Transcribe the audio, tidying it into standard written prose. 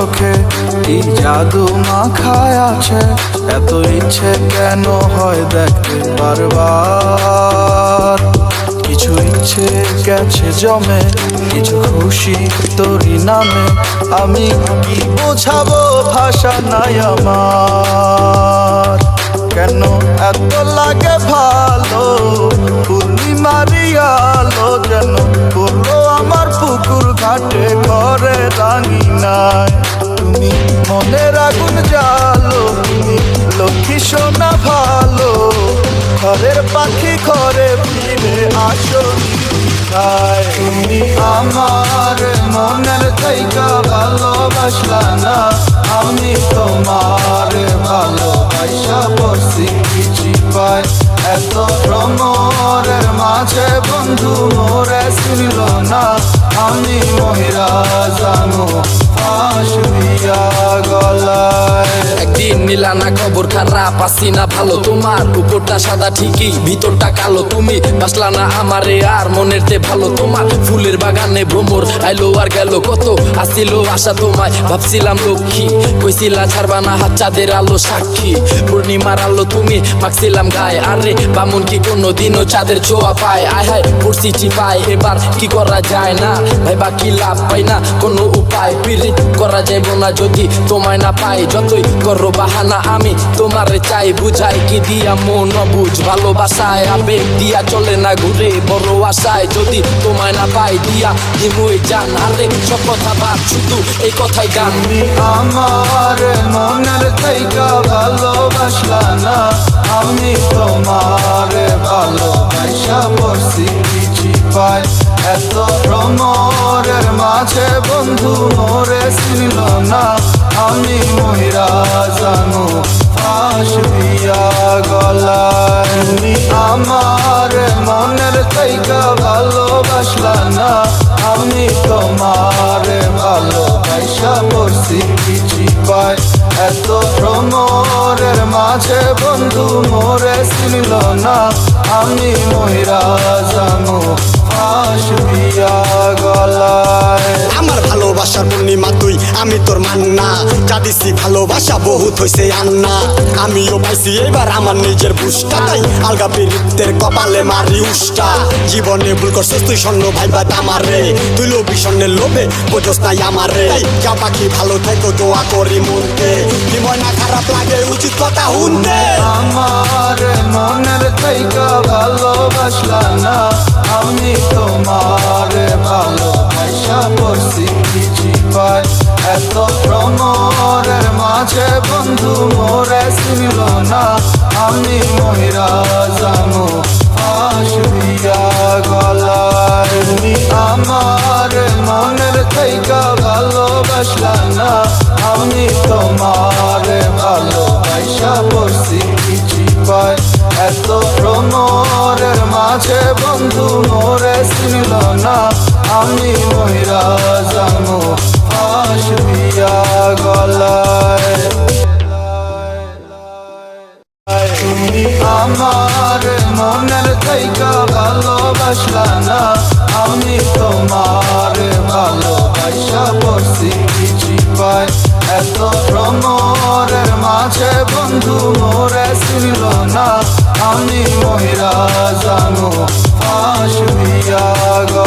চোখে কি জাদু মাখায় আছে, এত ইচ্ছে কেন হয় দেখতে বারবার। কিছু ইচ্ছে গেছে জমে, কিছু খুশি তোরই নামে, আমি কি বোঝাবো ভাষা নাই আমার। কেন এত লাগে ভালো পূর্ণিমারি আলো, যেন পড়লো আমার পুকুর ঘাটে ঘরে রাঙিনায়। তুমি মনের আগুন জ্বালো, তুমি লক্ষ্মী সোনা ভালো, ঘরের পাখি ঘরে ফিরে আসো। তুমি আমার মনের থেকে ভালোবাসলা না, আমি তোমার ভালোবাসা পড়ছি কিছু পাই। এত ভ্রমরের মাঝে বন্ধু মোরে শুনল না, আমি মহিলা জানো ফাঁস দিয়া গলায়। একদিন নিলা না খবর খারাপ, আসি না ভালো তোমার, উপরটা সাদা ঠিকই ভিতরটা কালো। তুমি বাসলা না আমারে আর মনের তে ভালো তোমার, ফুলের বাগানে ভ্রমর আইলো আর গেল কত, আসিল আশা তোমায় ভাবছিলাম লক্ষ্মী, কইছিলা ছাড়বা না হাত চাঁদের আলো সাক্ষী। পূর্ণিমার আলো তুমি মাখছিলাম গায়ে, আরে বামন কি কোনো দিনও চাঁদের ছোঁয়া পায়। আয় হায় পড়ছি চিপায়, এবার কি করা যায় না ভাই, বাকি লাভ পাই না কোনো উপায়। পিরিত করা যাইব না যদি তোমায় না পাই, যতই করো বাহানা আমি তোমারে চাই। বুঝাই কি দিয়া মন অবুঝ, ভালোবাসায় আবেগ দিয়া চলে না ঘুরে বড় আশায়। যদি তোমায় না পাই দিয়া দিমুই জান, আরে সব কথা বাদ শুধু এই কথাই গান। তুমি আমার মনের থেকে ভালোবাসলা না, আমি তোমার ভালোবাসা পড়ছি কিছু পাই। এত ভ্রমরের মাঝে বন্ধু মোরে শুনল না, আমি মহিলা জানো ফাঁস দিয়া গলায়। তুমি আমার মনের থেকে ভালোবাসলা না, আমি তোমার ভালোবাসা পড়ছি কিছু পাই। এত ভ্রমরের মাঝে বন্ধু মোরে শুনল না, আমি মহিলা জানো ফাঁস দিয়া গলায়। আমার ভালোবাসার পূর্ণিমা তুই, আমি তোর মান্না, যা দিছি ভালোবাসা বহুত হইছে আন্না। আমিও পাইছি এবার আমার নিজের বুঝটা, তাই আলগা বীরিতের কপালে মারি উষ্টা। জীবনে ভুল করছিস তুই স্বর্ণ ভাইবা আমারে, তুই লোভী স্বর্ণের লোভে বোঝস নাই আমারে। যা পাখি ভালো থেকো দোয়া করি মনতে, কি ময়না খারাপ লাগে উচিত কথা শুনতে। আমার মনের থেকে ভালোবাসলা না, আমি তোমার ভালোবাসা পড়ছি কিছু পাই। এত ভ্রমরের মাঝে বন্ধু মোরে শুনল না, আমি মহিলা জানো ফাঁস দিয়া গলায়। তুমি আমার মনের থেকে ভালোবাসলা না, আমি তোমার ভালোবাসা পড়ছি কিছু পাই। এত ভ্রমরের মাঝে বন্ধু মোরে শুনল না, আমি মহিলা জানো ফাঁস দিয়া গলায়। তুমি আমার মনের থেকে ভালোবাসলা না, আমি তোমার ভালোবাসা পড়ছি কিছু পাই। এত ভ্রমরের মাঝে বন্ধু মোরে শুনল না, আমি মহিলা জানো ফাঁস দিয়া গলায়।